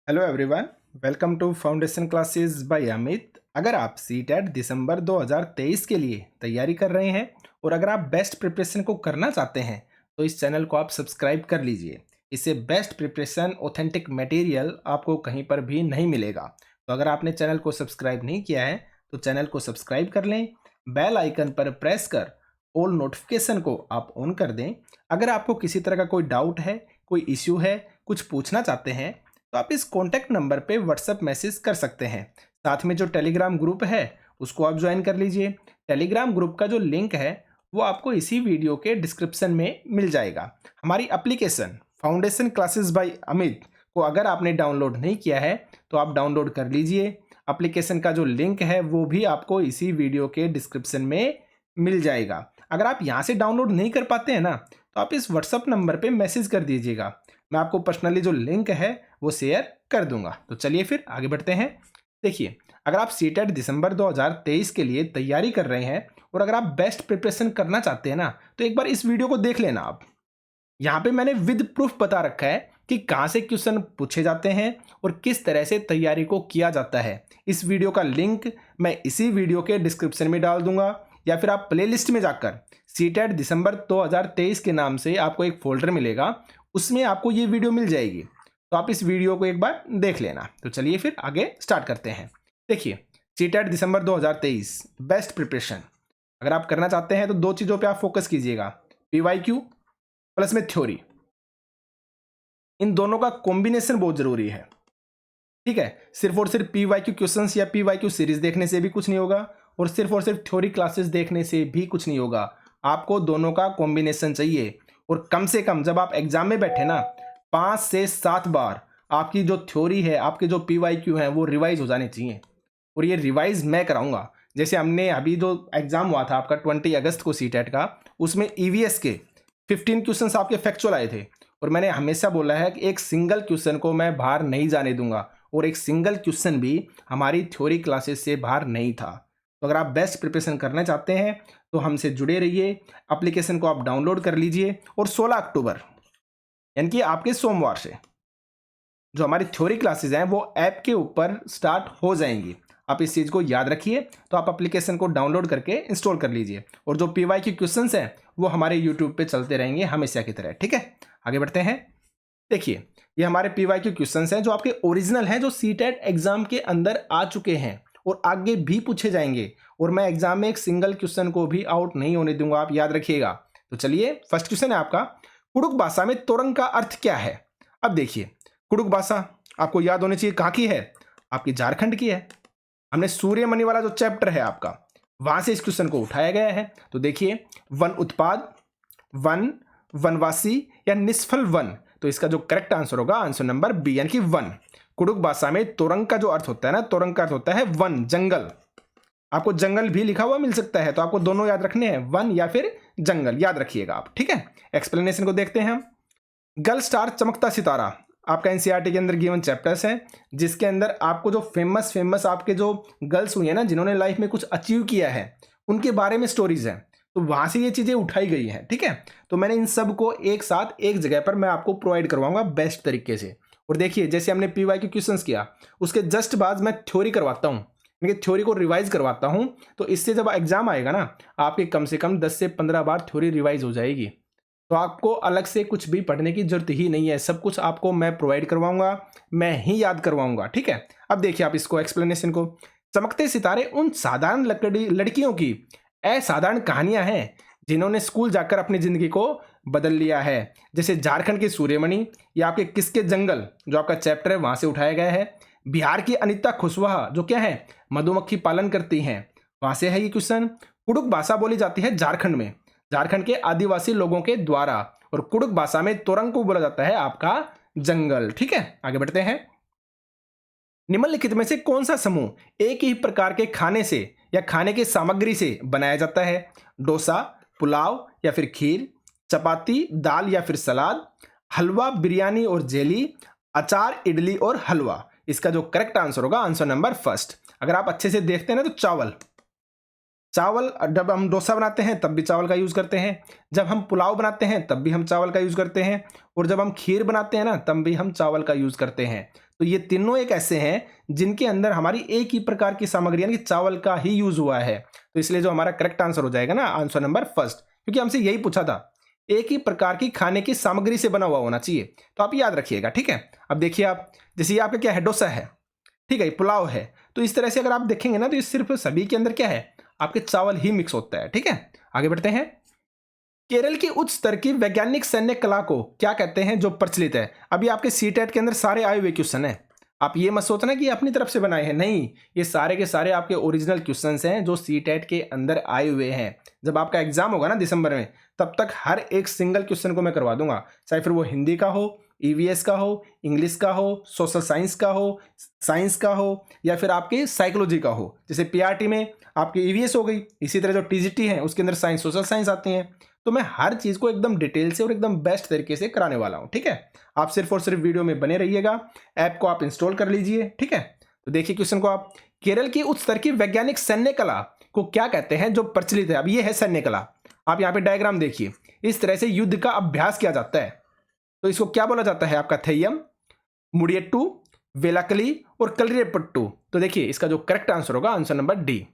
Hello everyone, welcome to foundation classes by Amit. अगर आप CTET दिसंबर 2023 के लिए तैयारी कर रहे हैं और अगर आप बेस्ट प्रिपरेशन को करना चाहते हैं तो इस चैनल को आप सब्सक्राइब कर लीजिए। इससे बेस्ट प्रिपरेशन ऑथेंटिक मटेरियल आपको कहीं पर भी नहीं मिलेगा। तो अगर आपने चैनल को सब्सक्राइब नहीं किया है तो चैनल को सब्सक्राइब कर लें, बेल आइकन पर प्रेस कर ऑल नोटिफिकेशन को आप ऑन कर दें। अगर आपको किसी तरह का कोई डाउट है, कोई इश्यू है, कुछ पूछना चाहते हैं तो आप इस कॉन्टैक्ट नंबर पे व्हाट्सएप मैसेज कर सकते हैं। साथ में जो टेलीग्राम ग्रुप है उसको आप ज्वाइन कर लीजिए। टेलीग्राम ग्रुप का जो लिंक है वो आपको इसी वीडियो के डिस्क्रिप्शन में मिल जाएगा। हमारी application foundation classes by Amit को अगर आपने डाउनलोड नहीं किया है तो आप डाउनलोड कर लीजिए। एप्लीकेशन का जो लिंक है वो भी आपको इसी वीडियो के डिस्क्रिप्शन में मिल जाएगा। अगर आप यहाँ से डाउनलोड नहीं कर पाते हैं ना तो आप इस व्हाट्सएप नंबर पे मैसेज कर दीजिएगा। मैं आपको पर्सनली जो लिंक है वो शेयर कर दूंगा। तो चलिए फिर आगे बढ़ते हैं। देखिए, अगर आप सीटेट दिसंबर 2023 के लिए तैयारी कर रहे हैं और अगर आप बेस्ट प्रिपरेशन करना चाहते हैं ना तो एक बार इस वीडियो को देख लेना। आप यहाँ पे मैंने विद प्रूफ बता रखा है कि कहाँ से क्वेश्चन पूछे जाते हैं और किस तरह से तैयारी को किया जाता है। इस वीडियो का लिंक मैं इसी वीडियो के डिस्क्रिप्शन में डाल दूंगा या फिर आप प्लेलिस्ट में जाकर सीटेट दिसंबर 2023 के नाम से आपको एक फोल्डर मिलेगा, उसमें आपको ये वीडियो मिल जाएगी। तो आप इस वीडियो को एक बार देख लेना। तो चलिए फिर आगे स्टार्ट करते हैं। देखिए, सीटेट दिसंबर 2023 बेस्ट प्रिपरेशन अगर आप करना चाहते हैं तो दो चीज़ों पे आप फोकस कीजिएगा, पीवाईक्यू प्लस में थ्योरी। इन दोनों का कॉम्बिनेशन बहुत जरूरी है, ठीक है। सिर्फ और सिर्फ पीवाईक्यू क्वेश्चंस या पीवाईक्यू सीरीज देखने से भी कुछ नहीं होगा और सिर्फ थ्योरी क्लासेस देखने से भी कुछ नहीं होगा। आपको दोनों का कॉम्बिनेशन चाहिए और कम से कम जब आप एग्जाम में बैठे ना 5 से 7 बार आपकी जो थ्योरी है, आपके जो पीवाईक्यू हैं वो रिवाइज हो जाने चाहिए। और ये रिवाइज मैं कराऊंगा। जैसे हमने अभी जो एग्जाम हुआ था आपका 20 अगस्त को सीटेट का, उसमें ईवीएस के 15 क्वेश्चंस आपके फैक्चुअल आए थे और मैंने हमेशा बोला है कि एक सिंगल क्वेश्चन को मैं बाहर नहीं जाने दूंगा और एक सिंगल क्वेश्चन भी हमारी थ्योरी क्लासेस से बाहर नहीं था। तो अगर आप बेस्ट प्रिपरेशन करना चाहते हैं तो हमसे जुड़े रहिए। एप्लीकेशन को आप डाउनलोड कर लीजिए और 16 अक्टूबर यानी कि आपके सोमवार से जो हमारी थ्योरी क्लासेस हैं वो ऐप के ऊपर स्टार्ट हो जाएंगी। आप इस चीज़ को याद रखिए। तो आप एप्लीकेशन को डाउनलोड करके इंस्टॉल कर लीजिए और जो पीवाई के क्वेश्चंस हैं वो हमारे यूट्यूब पे चलते रहेंगे हमेशा की तरह, ठीक है। आगे बढ़ते हैं। देखिए, ये हमारे पीवाई के क्वेश्चंस हैं जो आपके ओरिजिनल हैं, जो सीटेट एग्जाम के अंदर आ चुके हैं और आगे भी पूछे जाएंगे और मैं एग्जाम में एक सिंगल क्वेश्चन को भी आउट नहीं होने दूंगा, आप याद रखिएगा। तो चलिए, फर्स्ट क्वेश्चन है आपका, कुडुख भाषा में तोरंग का अर्थ क्या है। अब देखिए, कुडुख भाषा आपको याद होनी चाहिए कहाँ की है, आपकी झारखंड की है। हमने सूर्यमणि वाला जो चैप्टर है आपका वहां से इस क्वेश्चन को उठाया गया है। तो देखिए, वन उत्पाद, वन, वनवासी या निष्फल वन। तो इसका जो करेक्ट आंसर होगा आंसर नंबर बी यानी कि वन। कुडुख भाषा में तोरंग का जो अर्थ होता है ना, तोरंग का अर्थ होता है वन, जंगल। आपको जंगल भी लिखा हुआ मिल सकता है, तो आपको दोनों याद रखने हैं, वन या फिर जंगल, याद रखिएगा आप, ठीक है। एक्सप्लेनेशन को देखते हैं हम। गल स्टार चमकता सितारा आपका एनसीईआरटी के अंदर गिवन चैप्टर्स है, जिसके अंदर आपको जो फेमस आपके जो गर्ल्स हुई है ना जिन्होंने लाइफ में कुछ अचीव किया है उनके बारे में स्टोरीज हैं, तो वहां से ये चीजें उठाई गई हैं, ठीक है। तो मैंने इन सब को एक साथ एक जगह पर मैं आपको प्रोवाइड करवाऊंगा बेस्ट तरीके से। और देखिए, जैसे हमने पीवाई के क्वेश्चंस किया उसके जस्ट बाद मैं थ्योरी करवाता हूँ, थ्योरी को रिवाइज करवाता हूँ। तो इससे जब एग्जाम आएगा ना आपके कम से कम 10 से 15 बार थ्योरी रिवाइज हो जाएगी। तो आपको अलग से कुछ भी पढ़ने की जरूरत ही नहीं है, सब कुछ आपको मैं प्रोवाइड करवाऊंगा, मैं ही याद करवाऊंगा, ठीक है। अब देखिए आप इसको, एक्सप्लेनेशन को। चमकते सितारे उन साधारण लड़कियों की असाधारण कहानियां हैं जिन्होंने स्कूल जाकर अपनी जिंदगी को बदल लिया है। जैसे झारखंड के सूर्यमणि या आपके किसके जंगल जो आपका चैप्टर है वहां से उठाया गया है। बिहार की अनिता खुशवाहा जो क्या है, मधुमक्खी पालन करती हैं, वहां से है ये क्वेश्चन। कुडुख भाषा बोली जाती है झारखंड में, झारखंड के आदिवासी लोगों के द्वारा, और कुडुख भाषा में तोरंग को बोला जाता है आपका जंगल, ठीक है। आगे बढ़ते हैं। निम्नलिखित में से कौन सा समूह एक ही प्रकार के खाने से या खाने की सामग्री से बनाया जाता है। डोसा, पुलाव या फिर खीर, चपाती, दाल या फिर सलाद, हलवा, बिरयानी और जेली, अचार, इडली और हलवा। इसका जो करेक्ट आंसर होगा आंसर नंबर फर्स्ट। अगर आप अच्छे से देखते हैं ना तो चावल, जब हम डोसा बनाते हैं तब भी चावल का यूज करते हैं, जब हम पुलाव बनाते हैं तब भी हम चावल का यूज करते हैं, और जब हम खीर बनाते हैं ना तब भी हम चावल का यूज करते हैं। तो ये तीनों एक ऐसे हैं जिनके अंदर हमारी एक ही प्रकार की सामग्री यानी कि चावल का ही यूज हुआ है। तो इसलिए जो हमारा करेक्ट आंसर हो जाएगा ना, आंसर नंबर फर्स्ट, क्योंकि हमसे यही पूछा था, एक ही प्रकार की खाने की सामग्री से बना हुआ होना चाहिए। तो आप याद रखिएगा, ठीक है। अब देखिए आप, जैसे ये आपका क्या है, डोसा है, ठीक है, ये पुलाव है। तो इस तरह से अगर आप देखेंगे ना, तो ये सिर्फ सभी के अंदर क्या है, आपके चावल ही मिक्स होता है, ठीक है। आगे बढ़ते हैं। केरल की उच्च स्तर की वैज्ञानिक सैन्य कला को क्या कहते हैं जो प्रचलित है? अभी आपके सीटेट के अंदर सारे आए हुए क्वेश्चन है, आप ये मत सोचना कि ये अपनी तरफ से बनाए हैं, नहीं, ये सारे के सारे आपके ओरिजिनल क्वेश्चंस हैं जो सीटेट के अंदर आए हुए हैं। जब आपका एग्जाम होगा ना दिसंबर में, तब तक हर एक सिंगल क्वेश्चन को मैं करवा दूंगा, चाहे फिर वो हिंदी का हो, ईवीएस का हो, इंग्लिश का हो, सोशल साइंस का हो, साइंस का हो, या फिर आपके साइकोलॉजी का हो। जैसे पीआरटी में आपकी ईवीएस हो गई, इसी तरह जो टीजीटी है उसके अंदर साइंस, सोशल साइंस आती हैं। तो मैं हर चीज को एकदम डिटेल से और एकदम बेस्ट तरीके से कराने वाला हूं, ठीक है। आप सिर्फ और सिर्फ वीडियो में बने रहिएगा, ऐप को आप इंस्टॉल कर लीजिए, ठीक है। तो देखिए क्वेश्चन को आप, केरल की उच्च स्तर की वैज्ञानिक सैन्य कला को क्या कहते हैं जो प्रचलित है? अब ये है सैन्य कला, आप यहाँ पे डायग्राम देखिए, इस तरह से युद्ध का अभ्यास किया जाता है। तो इसको क्या बोला जाता है? आपका थेयम, मुडियट्टू, वेलाकली और कलरीपयट्टू। तो देखिए इसका जो करेक्ट आंसर होगा, आंसर नंबर डी,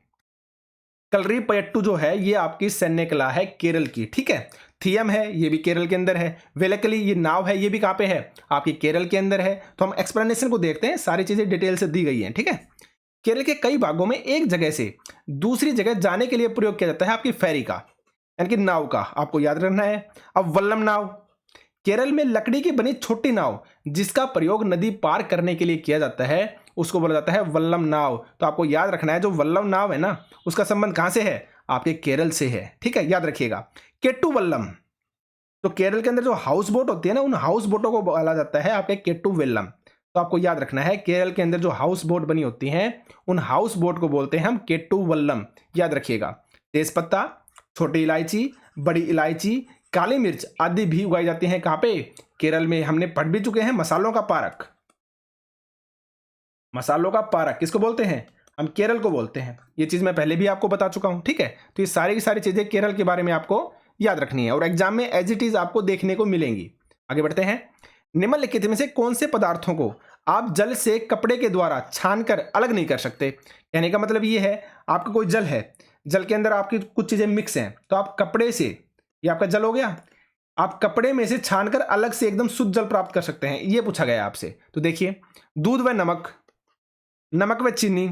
कलरीपयट्टू जो है ये आपकी सैन्य कला है केरल की, ठीक है। थियम है, ये भी केरल के अंदर है। वेलकली ये नाव है, ये भी कहाँ पे है? आपकी केरल के अंदर है। तो हम एक्सप्लेनेशन को देखते हैं, सारी चीजें डिटेल से दी गई हैं, ठीक है। केरल के कई भागों में एक जगह से दूसरी जगह जाने के लिए प्रयोग किया जाता है आपकी फेरी का, यानी कि नाव का, आपको याद रखना है। अब वल्लम नाव, केरल में लकड़ी की बनी छोटी नाव जिसका प्रयोग नदी पार करने के लिए किया जाता है, उसको बोला जाता है वल्लम नाव। तो आपको याद रखना है, जो वल्लम नाव है ना, उसका संबंध कहां से है? आपके केरल से है, ठीक है, याद रखिएगा। केट्टू वल्लम, तो केरल के अंदर जो हाउस बोट होती है ना, उन हाउस बोटों को बोला जाता है आपके केट्टू वेल्लम। तो आपको याद रखना है, केरल के अंदर जो हाउस बोट बनी होती हैं, उन हाउस बोट को बोलते हैं हम केट्टू वल्लम, याद रखिएगा। तेजपत्ता, छोटी इलायची, बड़ी इलायची, काली मिर्च आदि भी उगाई जाती हैं। कहां पे? केरल में। हमने पढ़ भी चुके हैं मसालों का पारक, मसालों का पारक किसको बोलते हैं? हम केरल को बोलते हैं। ये चीज मैं पहले भी आपको बता चुका हूं, ठीक है। तो ये सारी की सारी चीजें केरल के बारे में आपको याद रखनी है और एग्जाम में एज इट इज आपको देखने को मिलेंगी। आगे बढ़ते हैं। निम्नलिखित में से कौन से पदार्थों को आप जल से कपड़े के द्वारा छानकर अलग नहीं कर सकते? कहने का मतलब ये है, आपका कोई जल है, जल के अंदर आपकी कुछ चीजें मिक्स हैं, तो आप कपड़े से, ये आपका जल हो गया, आप कपड़े में से छानकर अलग से एकदम शुद्ध जल प्राप्त कर सकते हैं, ये पूछा गया आपसे। तो देखिए, दूध व नमक, नमक व चीनी,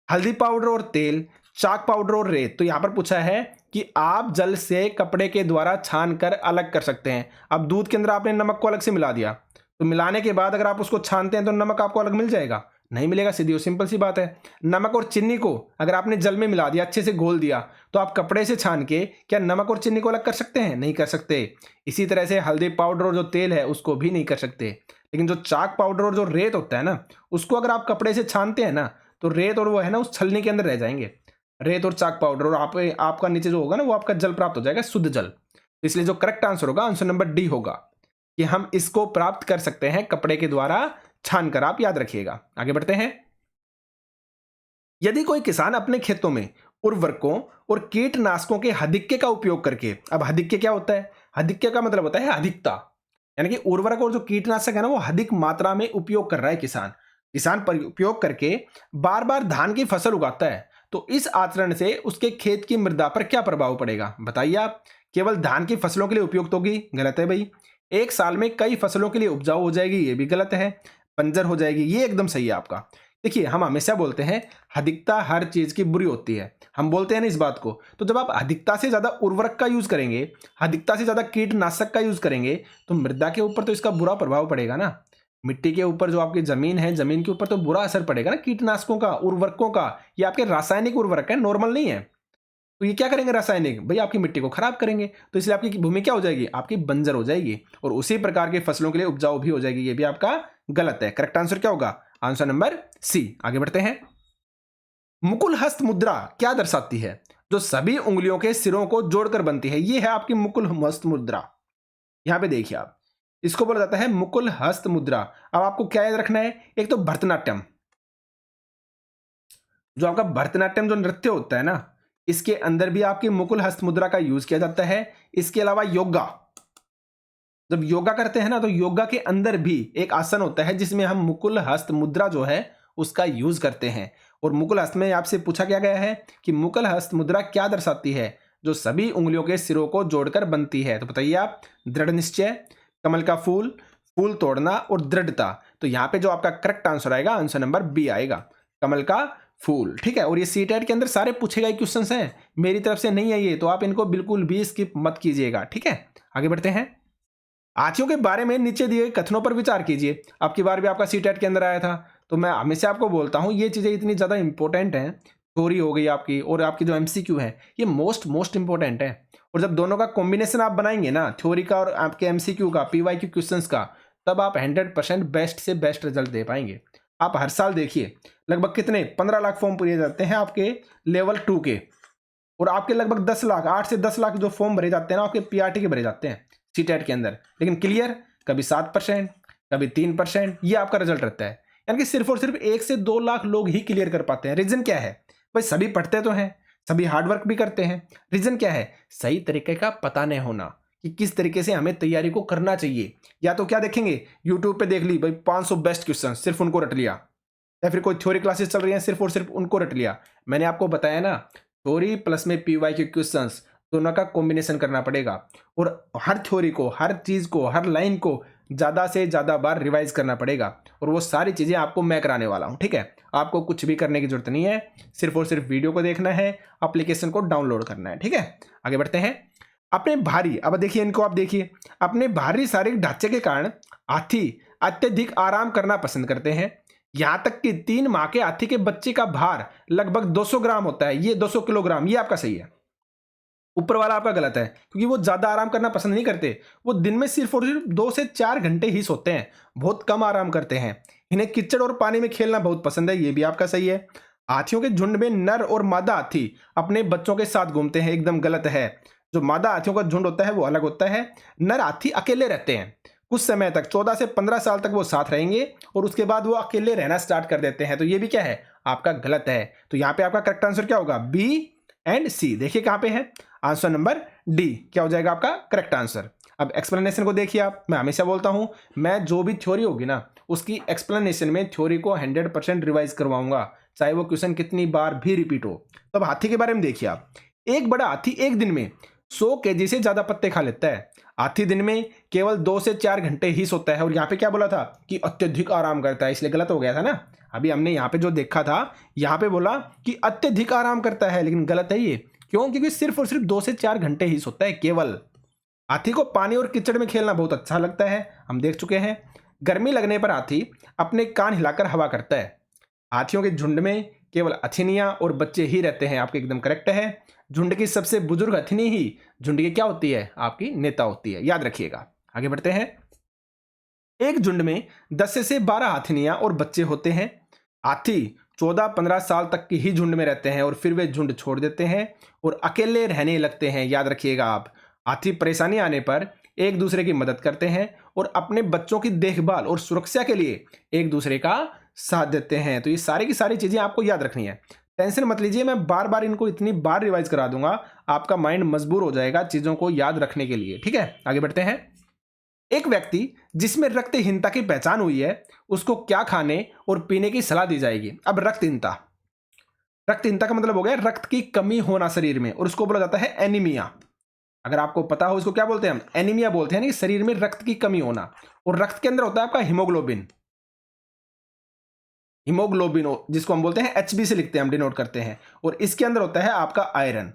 हल्दी पाउडर और तेल, चाक पाउडर और रेत। तो यहां पर पूछा है कि आप जल से कपड़े के द्वारा छान कर अलग कर सकते हैं। अब दूध के अंदर आपने नमक को अलग से मिला दिया, तो मिलाने के बाद अगर आप उसको छानते हैं तो नमक आपको अलग मिल जाएगा? नहीं मिलेगा, सीधी और सिंपल सी बात है। नमक और चीनी को अगर आपने जल में मिला दिया, अच्छे से घोल दिया, तो आप कपड़े से छान के क्या नमक और चीनी को अलग कर सकते हैं? नहीं कर सकते। इसी तरह से हल्दी पाउडर और जो तेल है उसको भी नहीं कर सकते। लेकिन जो चाक पाउडर और जो रेत होता है ना, उसको अगर आप कपड़े से छानते हैं ना, तो रेत और वो है ना उस छलनी के अंदर रह जाएंगे, रेत और चाक पाउडर, और आपका नीचे जो होगा ना, वो आपका जल प्राप्त हो जाएगा, शुद्ध जल। इसलिए जो करेक्ट आंसर होगा, आंसर नंबर डी होगा, कि हम इसको प्राप्त कर सकते हैं कपड़े के द्वारा छानकर। आप याद रखिएगा। आगे बढ़ते हैं। यदि कोई किसान अपने खेतों में उर्वरकों और कीटनाशकों के अधिक्य का उपयोग करके, अब अधिक्य क्या होता है? अधिक्य का मतलब होता है अधिकता, यानी कि उर्वरक और जो कीटनाशक है ना, वो अधिक मात्रा में उपयोग कर रहा है किसान, उपयोग करके बार बार धान की फसल उगाता है, तो इस आचरण से उसके खेत की मृदा पर क्या प्रभाव पड़ेगा? बताइए आप। केवल धान की फसलों के लिए उपयुक्त होगी? गलत है भाई। एक साल में कई फसलों के लिए उपजाऊ हो जाएगी? ये भी गलत है। बंजर हो जाएगी? ये एकदम सही है आपका। देखिए, हम हमेशा बोलते हैं अधिकता हर चीज की बुरी होती है, हम बोलते हैं ना इस बात को। तो जब आप अधिकता से ज्यादा उर्वरक का यूज करेंगे, अधिकता से ज्यादा कीटनाशक का यूज करेंगे, तो मृदा के ऊपर तो इसका बुरा प्रभाव पड़ेगा ना। मिट्टी के ऊपर जो आपकी जमीन है, जमीन के ऊपर तो बुरा असर पड़ेगा ना कीटनाशकों का, उर्वरकों का। ये आपके रासायनिक उर्वरक है, नॉर्मल नहीं है। तो ये क्या करेंगे रासायनिक? भाई आपकी मिट्टी को खराब करेंगे, तो इसलिए आपकी भूमि क्या हो जाएगी? आपकी बंजर हो जाएगी, और उसी प्रकार के फसलों के लिए उपजाऊ भी हो जाएगी। ये भी आपका गलत है। करेक्ट आंसर क्या होगा? Answer number C. आगे बढ़ते हैं। मुकुल हस्त मुद्रा क्या दर्शाती है? जो सभी उंगलियों के सिरों को जोड़कर बनती है, ये है आपकी मुकुल हस्त मुद्रा। यहां पे देखिए आप, इसको बोला जाता है मुकुल हस्त मुद्रा। अब आपको क्या याद रखना है? एक तो भरतनाट्यम, जो आपका भरतनाट्यम जो नृत्य होता है ना, इसके अंदर भी आपकी मुकुल हस्त मुद्रा का यूज किया जाता है। इसके अलावा योगा, जब योगा करते हैं ना तो योगा के अंदर भी एक आसन होता है जिसमें हम मुकुल हस्त मुद्रा जो है उसका यूज करते हैं। और मुकुल हस्त में आपसे पूछा क्या गया है कि मुकुल हस्त मुद्रा क्या दर्शाती है? जो सभी उंगलियों के सिरों को जोड़कर बनती है। तो बताइए आप, दृढ़ निश्चय, कमल का फूल, फूल तोड़ना और दृढ़ता। तो यहाँ पे जो आपका करेक्ट आंसर आएगा, आंसर नंबर बी आएगा, कमल का फूल। ठीक है, और ये सीटेट के अंदर सारे पूछे गए क्वेश्चंस हैं, मेरी तरफ से नहीं है ये, तो आप इनको बिल्कुल भी स्किप मत कीजिएगा। ठीक है, आगे बढ़ते हैं। हाथियों के बारे में नीचे दिए गए कथनों पर विचार कीजिए। अब की बार भी आपका सीटेट के अंदर आया था, तो मैं हमेशा आपको बोलता हूं ये चीजें इतनी ज्यादा इंपॉर्टेंट हैं। थ्योरी हो गई आपकी, और आपकी जो एमसीक्यू है ये मोस्ट इंपॉर्टेंट है। और जब दोनों का कॉम्बिनेशन आप बनाएंगे ना, थ्योरी का और आपके एमसीक्यू का, पीवाईक्यू क्वेश्चंस का, तब आप 100% बेस्ट से बेस्ट रिजल्ट दे पाएंगे। आप हर साल देखिए लगभग कितने 15 लाख फॉर्म भरे जाते हैं आपके लेवल 2 के, और आपके लगभग 10 लाख, 8 से 10 लाख जो फॉर्म भरे जाते हैं ना आपके पीआरटी के भरे जाते हैं सीटेट के अंदर। लेकिन क्लियर कभी 7%, कभी 3%, ये आपका रिजल्ट रहता है। यानी कि सिर्फ और सिर्फ 1 से 2 लाख लोग ही क्लियर कर पाते हैं। रीजन क्या है भाई? सभी पढ़ते तो हैं, सभी हार्डवर्क भी करते हैं। रीजन क्या है? सही तरीके का पता नहीं होना कि किस तरीके से हमें तैयारी को करना चाहिए। या तो क्या देखेंगे, यूट्यूब पे देख ली भाई 500 बेस्ट क्वेश्चन, सिर्फ उनको रट लिया, या फिर कोई थ्योरी क्लासेस चल रही हैं सिर्फ और सिर्फ उनको रट लिया। मैंने आपको बताया ना, थ्योरी प्लस में पीवाई के क्वेश्चंस दोनों का कॉम्बिनेशन करना पड़ेगा, और हर थ्योरी को, हर चीज को, हर लाइन को ज्यादा से ज्यादा बार रिवाइज करना पड़ेगा। और वो सारी चीजें आपको मैं कराने वाला हूं। ठीक है, आपको कुछ भी करने की जरूरत नहीं है, सिर्फ और सिर्फ वीडियो को देखना है, एप्लीकेशन को डाउनलोड करना है। ठीक है, आगे बढ़ते हैं। अपने भारी, अब देखिए इनको, आप देखिए, अपने भारी शारीरिक ढांचे के कारण हाथी अत्यधिक आराम करना पसंद करते हैं। यहां तक कि 3 माह के हाथी के बच्चे का भार लगभग 200 ग्राम होता है, ये 200 किलोग्राम, ये आपका सही है। ऊपर वाला आपका गलत है, क्योंकि वो ज्यादा आराम करना पसंद नहीं करते। वो दिन में सिर्फ और सिर्फ 2 से 4 घंटे ही सोते हैं, बहुत कम आराम करते हैं। इन्हें कीचड़ और पानी में खेलना बहुत पसंद है, ये भी आपका सही है। हाथियों के झुंड में नर और मादा हाथी अपने बच्चों के साथ घूमते हैं, एकदम गलत है। जो मादा हाथियों का झुंड होता है वो अलग होता है, नर हाथी अकेले रहते हैं। कुछ समय तक, 14 से 15 साल तक वो साथ रहेंगे, और उसके बाद वो अकेले रहना स्टार्ट कर देते हैं। तो ये भी क्या है, आपका गलत है। तो यहाँ पे आपका करेक्ट आंसर क्या होगा? बी एंड सी। देखिए कहां पे है, आंसर नंबर डी क्या हो जाएगा आपका करेक्ट आंसर। अब एक्सप्लेनेशन को देखिए आप, मैं हमेशा बोलता हूं, मैं जो भी थ्योरी होगी ना उसकी एक्सप्लेनेशन में थ्योरी को 100% रिवाइज करवाऊंगा, चाहे वो क्वेश्चन कितनी बार भी रिपीट हो। तो अब हाथी के बारे में देखिए आप, एक बड़ा हाथी एक दिन में 100 केजी से ज्यादा पत्ते खा लेता है। हाथी दिन में केवल 2 से 4 घंटे ही सोता है। और यहाँ पे क्या बोला था कि अत्यधिक आराम करता है, इसलिए गलत हो गया था ना। अभी हमने यहाँ पे जो देखा था, यहाँ पे बोला कि अत्यधिक आराम करता है, लेकिन गलत है ये। क्यों? क्योंकि सिर्फ और सिर्फ 2 से 4 घंटे ही सोता है केवल। हाथी को पानी और कीचड़ में खेलना बहुत अच्छा लगता है, हम देख चुके हैं। गर्मी लगने पर हाथी अपने कान हिलाकर हवा करता है। हाथियों के झुंड में केवल हथिनियां और बच्चे ही रहते हैं, आपके एकदम करेक्ट है। झुंड की सबसे बुजुर्ग हथिनी ही झुंड की क्या होती है? आपकी नेता होती है, याद रखिएगा। आगे बढ़ते हैं। एक झुंड में 10 से 12 हथिनियां और बच्चे होते हैं। हाथी 14-15 साल तक की ही झुंड में रहते हैं, और फिर वे झुंड छोड़ देते हैं और अकेले रहने लगते हैं, याद रखिएगा आप। हाथी परेशानी आने पर एक दूसरे की मदद करते हैं, और अपने बच्चों की देखभाल और सुरक्षा के लिए एक दूसरे का साथ देते हैं। तो ये सारी की सारी चीजें आपको याद रखनी है, टेंशन मत लीजिए, मैं बार बार इनको इतनी बार रिवाइज करा दूंगा, आपका माइंड मजबूर हो जाएगा चीजों को याद रखने के लिए। ठीक है, आगे बढ़ते हैं। एक व्यक्ति जिसमें रक्तहीनता की पहचान हुई है, उसको क्या खाने और पीने की सलाह दी जाएगी? अब रक्तहीनता, रक्तहीनता का मतलब हो गया रक्त की कमी होना शरीर में, और उसको बोला जाता है एनीमिया। अगर आपको पता हो इसको क्या बोलते हैं हम? एनीमिया बोलते हैं, शरीर में रक्त की कमी होना। और रक्त के अंदर होता है आपका हीमोग्लोबिन, हीमोग्लोबिन जिसको हम बोलते हैं एचबी से लिखते हैं, हम डिनोट करते हैं। और इसके अंदर होता है आपका आयरन।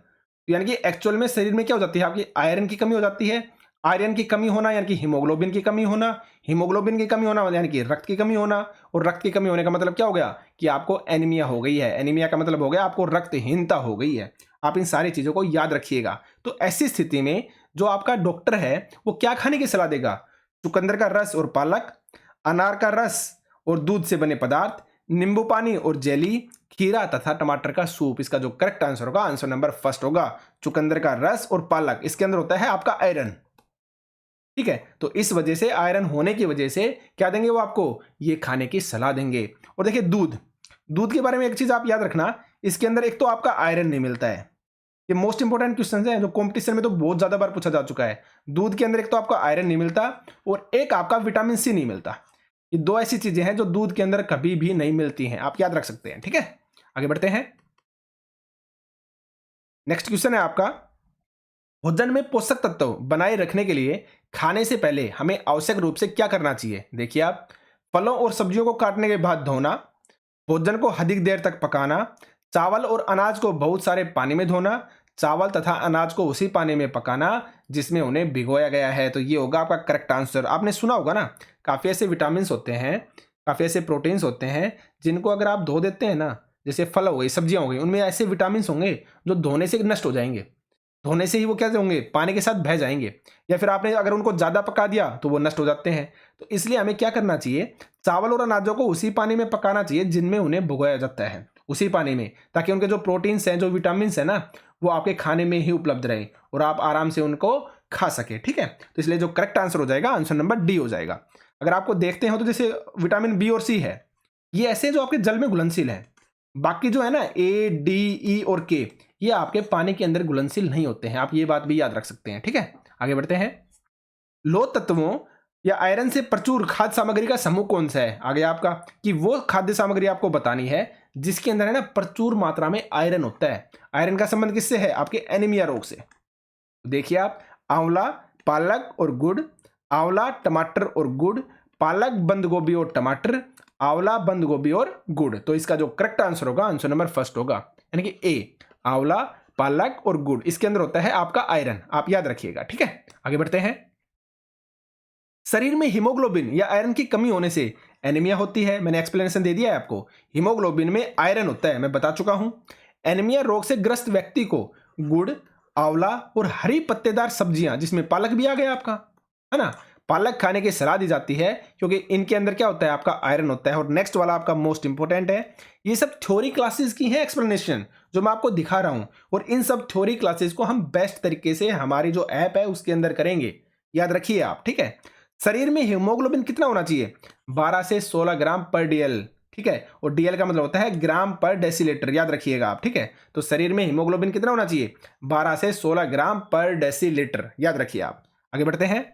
यानी कि एक्चुअल में शरीर में क्या हो जाती है? आपकी आयरन की कमी हो जाती है। आयरन की कमी होना यानी कि हीमोग्लोबिन की कमी होना, हीमोग्लोबिन की कमी होना यानी कि रक्त की कमी होना, और रक्त की कमी होने का मतलब क्या हो गया? कि आपको एनीमिया हो गई है। एनीमिया का मतलब हो गया आपको रक्तहीनता हो गई है। आप इन सारी चीजों को याद रखिएगा। तो ऐसी स्थिति में जो आपका डॉक्टर है वो क्या खाने की सलाह देगा? चुकंदर का रस और पालक, अनार का रस और दूध से बने पदार्थ, नींबू पानी और जेली, खीरा तथा टमाटर का सूप। इसका जो करेक्ट आंसर होगा, आंसर नंबर फर्स्ट होगा, चुकंदर का रस और पालक। इसके अंदर होता है आपका आयरन। ठीक है, तो इस वजह से, आयरन होने की वजह से क्या देंगे वो आपको? ये खाने की सलाह देंगे। और देखिए दूध, दूध के बारे में एक चीज आप याद रखना, इसके अंदर एक तो आपका आयरन नहीं मिलता है, ये मोस्ट इंपोर्टेंट क्वेश्चन है जो कंपटीशन में तो बहुत ज्यादा बार पूछा जा चुका है। दूध के अंदर एक तो आपका आयरन नहीं मिलता और एक आपका विटामिन सी नहीं मिलता। ये दो ऐसी चीजें हैं जो दूध के अंदर कभी भी नहीं मिलती हैं, आप याद रख सकते हैं। ठीक है, आगे बढ़ते हैं। नेक्स्ट क्वेश्चन है आपका, भोजन में पोषक तत्व बनाए रखने के लिए खाने से पहले हमें आवश्यक रूप से क्या करना चाहिए। देखिए आप, फलों और सब्जियों को काटने के बाद धोना, भोजन को अधिक देर तक पकाना, चावल और अनाज को बहुत सारे पानी में धोना, चावल तथा अनाज को उसी पानी में पकाना जिसमें उन्हें भिगोया गया है। तो ये होगा आपका करेक्ट आंसर। आपने सुना होगा ना, काफ़ी ऐसे विटामिन होते हैं, काफ़ी ऐसे प्रोटीन्स होते हैं जिनको अगर आप धो देते हैं ना, जैसे फल हो गई, सब्जियां हो गई, उनमें ऐसे विटामिन होंगे जो धोने से नष्ट हो जाएंगे, धोने से ही वो क्या होंगे, पानी के साथ बह जाएंगे, या फिर आपने अगर उनको ज़्यादा पका दिया तो वो नष्ट हो जाते हैं। तो इसलिए हमें क्या करना चाहिए, चावल और अनाजों को उसी पानी में पकाना चाहिए जिनमें उन्हें भिगोया जाता है, उसी पानी में, ताकि उनके जो प्रोटीन्स हैं, जो विटामिन है ना, वो आपके खाने में ही उपलब्ध रहे और आप आराम से उनको खा सके। ठीक है, तो इसलिए जो करेक्ट आंसर हो जाएगा, आंसर नंबर डी हो जाएगा। अगर आपको देखते हो तो जैसे विटामिन बी और सी है, ये ऐसे जो आपके जल में घुलनशील है, बाकी जो है ना ए डी ई और के, ये आपके पानी के अंदर घुलनशील नहीं होते हैं। आप ये बात भी याद रख सकते हैं। ठीक है, आगे बढ़ते हैं। लोह तत्वों या आयरन से प्रचुर खाद्य सामग्री का समूह कौन सा है। आगे आपका कि वो खाद्य सामग्री आपको बतानी है जिसके अंदर है ना प्रचुर मात्रा में आयरन होता है। आयरन का संबंध किससे है, आपके एनीमिया रोग से। देखिए आप, आंवला, पालक और गुड़, आंवला, टमाटर और गुड़, पालक, बंद गोभी और टमाटर, आंवला, बंद गोभी और गुड़। तो इसका जो करेक्ट आंसर होगा, आंसर नंबर फर्स्ट होगा, यानी कि ए, आंवला, पालक और गुड़, इसके अंदर होता है आपका आयरन, आप याद रखिएगा। ठीक है, आगे बढ़ते हैं। शरीर में हीमोग्लोबिन या आयरन की कमी होने से एनीमिया होती है। मैंने एक्सप्लेनेशन दे दिया है आपको, हीमोग्लोबिन में आयरन होता है, मैं बता चुका हूं। एनीमिया रोग से ग्रस्त व्यक्ति को गुड़, आंवला और हरी पत्तेदार सब्जियां, जिसमें पालक भी आ गया आपका, है ना, पालक खाने की सलाह दी जाती है क्योंकि इनके अंदर क्या होता है, आपका आयरन होता है। और नेक्स्ट वाला आपका मोस्ट इंपोर्टेंट है, ये सब थ्योरी क्लासेस की है एक्सप्लेनेशन जो मैं आपको दिखा रहा हूं, और इन सब थ्योरी क्लासेस को हम बेस्ट तरीके से हमारी जो ऐप है उसके अंदर करेंगे, याद रखिए आप। ठीक है, शरीर में हीमोग्लोबिन कितना होना चाहिए, 12 से 16 ग्राम पर डीएल। ठीक है, और डीएल का मतलब होता है ग्राम पर डेसीलीटर, याद रखिएगा आप। ठीक है, तो शरीर में हीमोग्लोबिन कितना होना चाहिए, 12 से 16 ग्राम पर डेसीलीटर, याद रखिए आप। आगे बढ़ते हैं।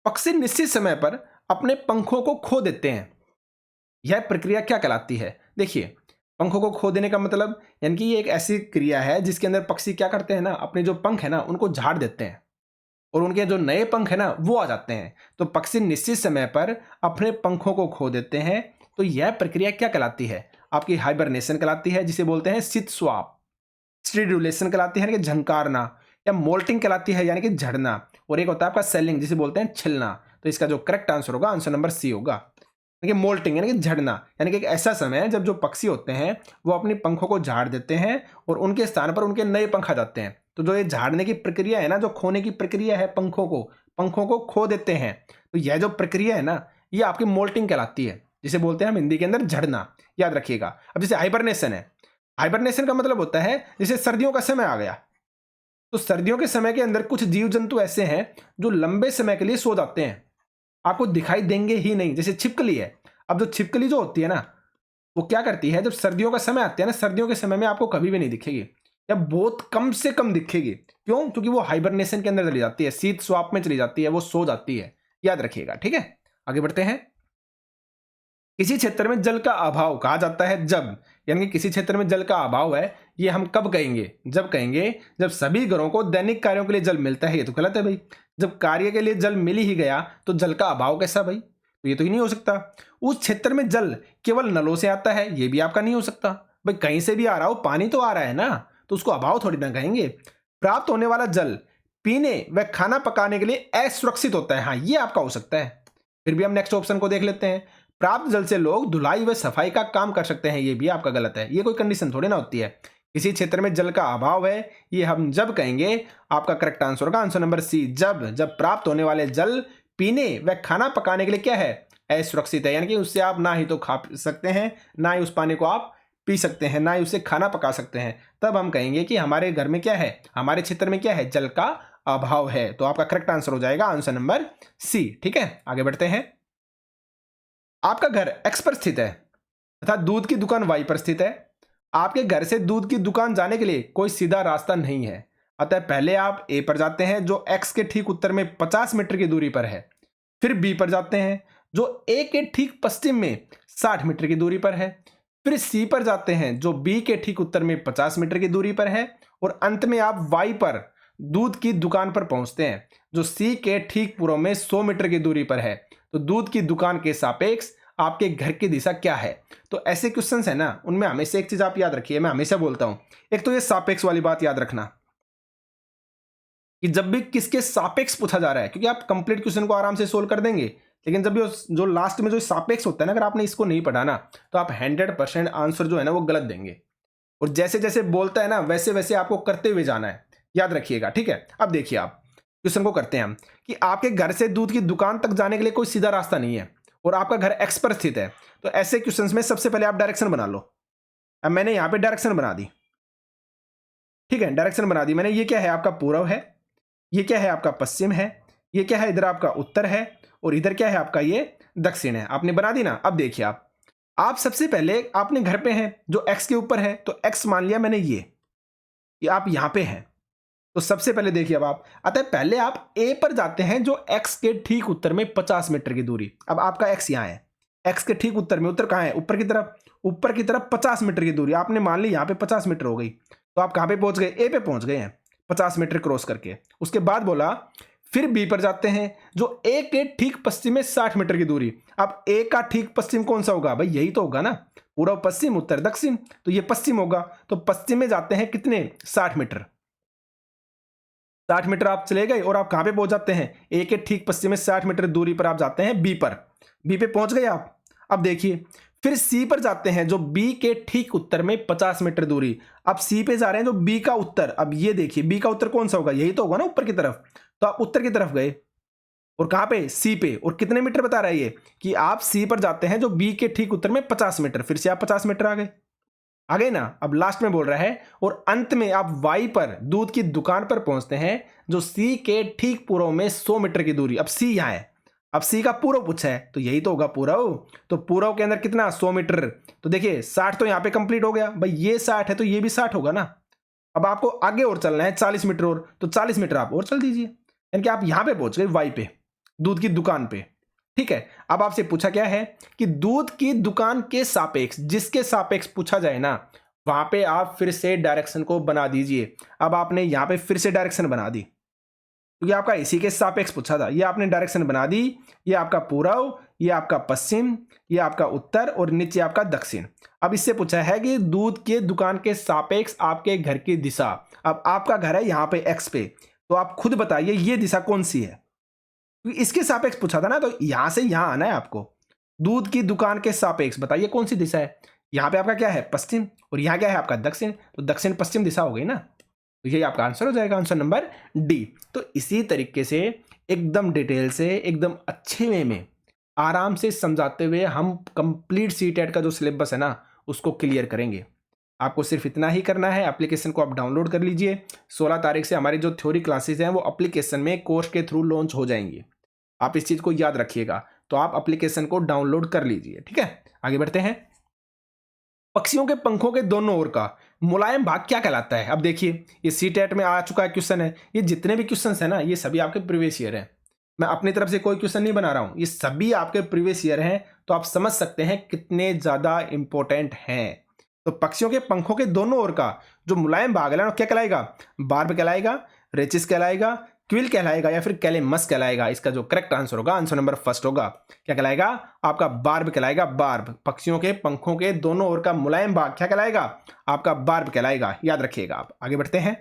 पक्षी निश्चित समय पर अपने पंखों को खो देते हैं, यह प्रक्रिया क्या कहलाती है। देखिए, पंखों को खो देने का मतलब यानी कि ये एक ऐसी क्रिया है जिसके अंदर पक्षी क्या करते हैं ना, अपने जो पंख है ना उनको झाड़ देते हैं और उनके जो नए पंख है ना वो आ जाते हैं। तो पक्षी निश्चित समय पर अपने पंखों को खो देते हैं, तो यह प्रक्रिया क्या कहलाती है, आपकी हाइबरनेशन कहलाती है, जिसे बोलते हैं शीत स्वाप, स्ट्रिडुलेशन कहलाती है यानी कि झंकारना, या मोल्टिंग कहलाती है यानी कि झड़ना, और एक होता है आपका सेलिंग, जिसे बोलते हैं छिलना। तो इसका जो करेक्ट आंसर होगा, आंसर नंबर सी होगा, यानी कि मोल्टिंग यानी कि झड़ना, यानी कि एक ऐसा समय है जब जो पक्षी होते हैं वो अपनी पंखों को झाड़ देते हैं और उनके स्थान पर उनके नए पंख आ जाते हैं। तो जो ये झाड़ने की प्रक्रिया है ना, जो खोने की प्रक्रिया है, पंखों को खो देते हैं, तो यह जो प्रक्रिया है ना ये आपकी मोल्टिंग कहलाती है, जिसे बोलते हैं हम हिंदी के अंदर झड़ना, याद रखिएगा। अब जैसे हाइबरनेशन है, हाइबरनेशन का मतलब होता है जैसे सर्दियों का समय आ गया, तो सर्दियों के समय के अंदर कुछ जीव जंतु ऐसे हैं जो लंबे समय के लिए सो जाते हैं, आपको दिखाई देंगे ही नहीं, जैसे छिपकली है। अब जो छिपकली जो होती है ना वो क्या करती है, जब सर्दियों का समय आता है ना, सर्दियों के समय में आपको कभी भी नहीं दिखेगी या बहुत कम से कम दिखेगी। क्यों, क्योंकि वो हाइबरनेशन के अंदर चली जाती है, शीत स्वाप में चली जाती है, वो सो जाती है, याद रखिएगा। ठीक है, आगे बढ़ते हैं। किसी क्षेत्र में जल का अभाव कहा जाता है जब, यानी कि किसी क्षेत्र में जल का अभाव है, ये हम कब कहेंगे, जब कहेंगे जब सभी घरों को दैनिक कार्यों के लिए जल मिलता है। ये तो गलत है भाई, जब कार्य के लिए जल मिल ही गया तो जल का अभाव कैसा भाई, तो ये तो ही नहीं हो सकता। उस क्षेत्र में जल केवल नलों से आता है, ये भी आपका नहीं हो सकता भाई, कहीं से भी आ रहा हो, पानी तो आ रहा है ना, तो उसको अभाव थोड़ी ना कहेंगे। प्राप्त होने वाला जल पीने व खाना पकाने के लिए असुरक्षित होता है, हाँ ये आपका हो सकता है। फिर भी हम नेक्स्ट ऑप्शन को देख लेते हैं, प्राप्त जल से लोग धुलाई व सफाई का काम कर सकते हैं, ये भी आपका गलत है, ये कोई कंडीशन थोड़ी ना होती है। किसी क्षेत्र में जल का अभाव है, ये हम जब कहेंगे, आपका करेक्ट आंसर होगा आंसर नंबर सी, जब प्राप्त होने वाले जल पीने व खाना पकाने के लिए क्या है, असुरक्षित है, यानी कि उससे आप ना ही तो खा सकते हैं, ना ही उस पानी को आप पी सकते हैं, ना ही उससे खाना पका सकते हैं, तब हम कहेंगे कि हमारे घर में क्या है, हमारे क्षेत्र में क्या है, जल का अभाव है। तो आपका करेक्ट आंसर हो जाएगा आंसर नंबर सी। ठीक है, आगे बढ़ते हैं। आपका घर एक्स पर स्थित है तथा दूध की दुकान वाई पर स्थित है, आपके घर से दूध की दुकान जाने के लिए कोई सीधा रास्ता नहीं है, अतः पहले आप ए पर जाते हैं जो एक्स के ठीक उत्तर में 50 मीटर की दूरी पर है। फिर बी पर जाते हैं जो ए के ठीक पश्चिम में 60 मीटर की दूरी पर है। फिर सी पर जाते हैं जो बी के ठीक उत्तर में 50 मीटर की दूरी पर है। और अंत में आप वाई पर दूध की दुकान पर पहुंचते हैं जो सी के ठीक पूर्व में 100 मीटर की दूरी पर है। तो दूध की दुकान के सापेक्ष आपके घर की दिशा क्या है? तो ऐसे क्वेश्चंस है ना, उनमें हमेशा एक चीज आप याद रखिए, मैं हमेशा बोलता हूं, एक तो ये सापेक्ष वाली बात याद रखना कि जब भी किसके सापेक्ष पूछा जा रहा है, क्योंकि आप कंप्लीट क्वेश्चन को आराम से सोल्व कर देंगे, लेकिन जब जो लास्ट में जो सापेक्ष होता है ना, अगर आपने इसको नहीं पढ़ा ना, तो आप 100% आंसर जो है ना वो गलत देंगे। और जैसे जैसे बोलता है ना वैसे वैसे आपको करते हुए जाना है, याद रखिएगा, ठीक है। अब देखिए आप क्वेश्चन को करते हैं हम कि आपके घर से दूध की दुकान तक जाने के लिए कोई सीधा रास्ता नहीं है और आपका घर एक्स पर स्थित है। तो ऐसे क्वेश्चंस में सबसे पहले आप डायरेक्शन बना लो। अब मैंने यहां पे डायरेक्शन बना दी, ठीक है, डायरेक्शन बना दी मैंने। ये क्या है? आपका पूर्व है, ये क्या है? आपका पश्चिम है, ये क्या है? इधर आपका उत्तर है, और इधर क्या है? आपका ये दक्षिण है। आपने बना दी ना। अब देखिए आप सबसे पहले आपने घर पे हैं जो एक्स के ऊपर है, तो एक्स मान लिया मैंने ये आप यहां पे हैं। तो सबसे पहले देखिए अब आप, अतः पहले आप ए पर जाते हैं जो एक्स के ठीक उत्तर में 50 मीटर की दूरी। अब आपका एक्स यहां है, एक्स के ठीक उत्तर में, उत्तर कहां है? ऊपर की तरफ 50 मीटर की दूरी आपने मान ली, यहां पे 50 मीटर हो गई। तो आप कहां पे पहुंच गए? ए पे पहुंच गए हैं 50 मीटर क्रॉस करके। उसके बाद बोला फिर बी पर जाते हैं जो ए के ठीक पश्चिम में 60 मीटर की दूरी। अब ए का ठीक पश्चिम कौन सा होगा? भाई यही तो होगा ना, पूर्व पश्चिम उत्तर दक्षिण, तो ये पश्चिम होगा। तो पश्चिम में जाते हैं कितने? 60 मीटर। 60 मीटर आप चले गए और आप कहां पे पहुंच जाते हैं? ए के ठीक पश्चिम में 60 मीटर दूरी पर आप जाते हैं बी पर। बी पे पहुंच गए आप। अब देखिए फिर सी पर जाते हैं जो बी के ठीक उत्तर में 50 मीटर दूरी। अब सी पे जा रहे हैं जो बी का उत्तर। अब ये देखिए बी का उत्तर कौन सा होगा? यही तो होगा ना, ऊपर की तरफ। तो आप उत्तर की तरफ गए और कहां पे? सी पे। और कितने मीटर बता रहा है ये कि आप सी पर जाते हैं जो बी के ठीक उत्तर में 50 मीटर। फिर से आप 50 मीटर आ गए ना। अब लास्ट में बोल रहा है और अंत में आप वाई पर दूध की दुकान पर पहुंचते हैं जो सी के ठीक पूर्व में 100 मीटर की दूरी। अब सी यहां है, अब सी का पूर्व पूछा है, तो यही तो होगा पूर्व। तो पूर्व के अंदर कितना? 100 मीटर। तो देखिए 60 तो यहां पे कंप्लीट हो गया भाई, ये 60 है तो ये भी 60 होगा ना। अब आपको आगे और चलना है 40 मीटर और, तो 40 मीटर आप और चल दीजिए, यानी कि आप यहां पे पहुंच गए वाई पे, दूध की दुकान पे, ठीक है। अब आपसे पूछा क्या है कि दूध की दुकान के सापेक्ष, जिसके सापेक्ष पूछा जाए ना, वहां पे आप फिर से डायरेक्शन को बना दीजिए। अब आपने यहां पे फिर से डायरेक्शन बना दी क्योंकि आपका इसी के सापेक्ष पूछा था। ये आपने डायरेक्शन बना दी, ये आपका पूर्व, ये आपका पश्चिम, ये आपका उत्तर और नीचे आपका दक्षिण। अब इससे पूछा है कि दूध के दुकान के सापेक्ष आपके घर की दिशा। अब आपका घर है यहां पे एक्स पे, तो आप खुद बताइए ये दिशा कौन सी है, क्योंकि इसके सापेक्ष पूछा था ना, तो यहां से यहां आना है आपको। दूध की दुकान के सापेक्ष बताइए कौन सी दिशा है। यहां पे आपका क्या है? पश्चिम, और यहां क्या है? आपका दक्षिण। तो दक्षिण पश्चिम दिशा हो गई ना, तो यही आपका आंसर हो जाएगा, आंसर नंबर डी। तो इसी तरीके से एकदम डिटेल से, एकदम अच्छे वे में आराम से समझाते हुए हम कंप्लीट सीटेट का जो सिलेबस है ना उसको क्लियर करेंगे। आपको सिर्फ इतना ही करना है, एप्लीकेशन को आप डाउनलोड कर लीजिए। 16 तारीख से हमारी जो थ्योरी क्लासेस हैं वो एप्लीकेशन में कोर्स के थ्रू लॉन्च हो जाएंगी। आप इस चीज़ को याद रखिएगा, तो आप एप्लीकेशन को डाउनलोड कर लीजिए, ठीक है। आगे बढ़ते हैं। पक्षियों के पंखों के दोनों ओर का मुलायम भाग क्या कहलाता है? अब देखिए ये सीटेट में आ चुका है क्वेश्चन है। ये जितने भी क्वेश्चन है ना ये सभी आपके प्रीवियस ईयर हैं। मैं अपनी तरफ से कोई क्वेश्चन नहीं बना रहा हूं, ये सभी आपके प्रीवियस ईयर हैं। तो आप समझ सकते हैं कितने ज्यादा इंपॉर्टेंट हैं। तो पक्षियों के पंखों के दोनों ओर का जो मुलायम भाग है ना क्या कहलाएगा? बार्ब कहलाएगा, रेचिस कहलाएगा, क्विल कहलाएगा या फिर कैलेमस कहलाएगा। इसका जो करेक्ट आंसर होगा, आंसर नंबर फर्स्ट होगा। क्या कहलाएगा? आपका बार्ब कहलाएगा। बार्ब, पक्षियों के पंखों के दोनों ओर का मुलायम भाग क्या कहलाएगा? आपका बार्ब कहलाएगा, याद रखिएगा आप। आगे बढ़ते हैं।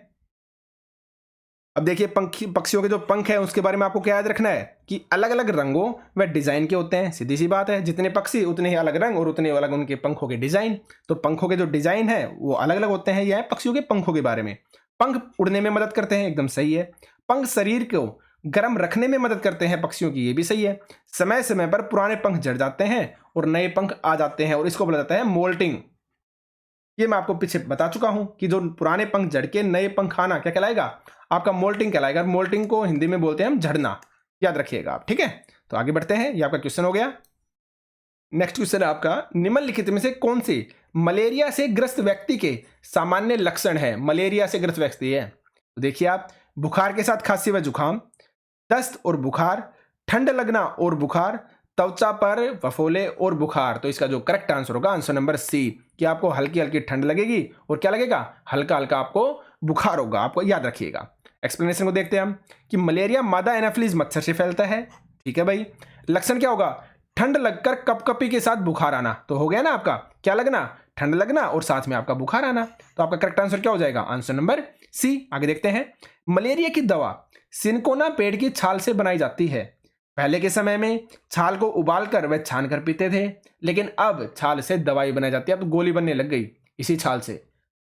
अब देखिए पक्षियों के जो पंख है उसके बारे में आपको क्या याद रखना है कि अलग अलग रंगों व डिजाइन के होते हैं। सीधी सी बात है, जितने पक्षी उतने ही अलग रंग और उतने अलग उनके पंखों के डिजाइन। तो पंखों के जो डिजाइन है वो अलग अलग होते हैं। यह है पक्षियों के पंखों के बारे में। पंख उड़ने में मदद करते हैं, एकदम सही है। पंख शरीर को गर्म रखने में मदद करते हैं पक्षियों की, ये भी सही है। समय समय पर पुराने पंख झड़ जाते हैं और नए पंख आ जाते हैं और इसको बोला जाता है मोल्टिंग। ये मैं आपको पीछे बता चुका हूं कि जो पुराने पंख झड़ के नए पंख आना क्या कहलाएगा? आपका मोल्टिंग कहलाएगा। मोल्टिंग को हिंदी में बोलते हैं हम झड़ना, याद रखिएगा आप, ठीक है। तो आगे बढ़ते हैं, ये आपका क्वेश्चन हो गया। नेक्स्ट क्वेश्चन है आपका, निम्नलिखित में से कौन सी मलेरिया से ग्रस्त व्यक्ति के सामान्य लक्षण है। मलेरिया से ग्रस्त व्यक्ति है तो देखिए आप, बुखार के साथ खांसी व जुकाम, दस्त और बुखार, ठंड लगना और बुखार, त्वचा पर फफोले और बुखार। तो इसका जो करेक्ट आंसर होगा आंसर नंबर सी, कि आपको हल्की हल्की ठंड लगेगी और क्या लगेगा, हल्का हल्का आपको बुखार होगा। आपको याद रखिएगा। एक्सप्लेनेशन को देखते हैं हम कि मलेरिया मादा एनाफिलीज मच्छर से फैलता है। ठीक है भाई। लक्षण क्या होगा, ठंड लगकर कपकपी के साथ बुखार आना। तो हो गया ना आपका, क्या लगना, ठंड लगना और साथ में आपका बुखार आना। तो आपका करेक्ट आंसर क्या हो जाएगा, आंसर नंबर सी। आगे देखते हैं, मलेरिया की दवा सिनकोना पेड़ की छाल से बनाई जाती है। पहले के समय में छाल को उबालकर व छान कर पीते थे, लेकिन अब छाल से दवाई बनाई जाती है। अब तो गोली बनने लग गई इसी छाल से।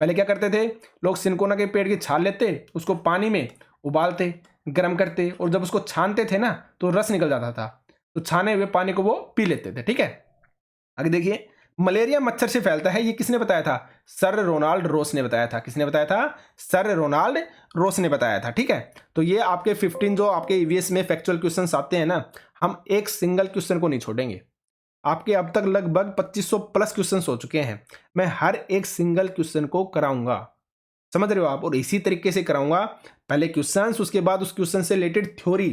पहले क्या करते थे लोग, सिनकोना के पेड़ की छाल लेते, उसको पानी में उबालते, गर्म करते और जब उसको छानते थे ना तो रस निकल जाता था, तो छाने हुए पानी को वो पी लेते थे। ठीक है। आगे देखिए, मलेरिया मच्छर से फैलता है, ये किसने बताया था, सर रोनाल्ड रोस ने बताया था। किसने बताया था, सर रोनाल्ड रोस ने बताया था। ठीक है। तो ये आपके 15 जो आपके ईवीएस में फैक्चुअल क्वेश्चंस आते हैं ना, हम एक सिंगल क्वेश्चन को नहीं छोड़ेंगे। आपके अब तक लगभग 2500 प्लस क्वेश्चन हो चुके हैं। मैं हर एक सिंगल क्वेश्चन को कराऊंगा, समझ रहे हो आप, और इसी तरीके से कराऊंगा। पहले क्वेश्चंस, उसके बाद उस क्वेश्चन से रिलेटेड थ्योरी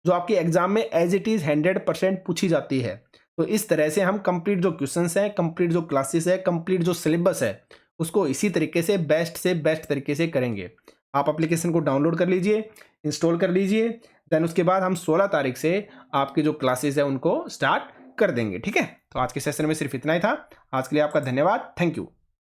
जो आपके एग्जाम में एज इट इज 100% पूछी जाती है। तो इस तरह से हम कंप्लीट जो क्वेश्चंस हैं, कंप्लीट जो क्लासेस है, कंप्लीट जो सिलेबस है, उसको इसी तरीके से बेस्ट तरीके से करेंगे। आप एप्लीकेशन को डाउनलोड कर लीजिए, इंस्टॉल कर लीजिए, देन उसके बाद हम 16 तारीख से आपके जो क्लासेस है उनको स्टार्ट कर देंगे। ठीक है। तो आज के सेशन में सिर्फ इतना ही था। आज के लिए आपका धन्यवाद। Thank you.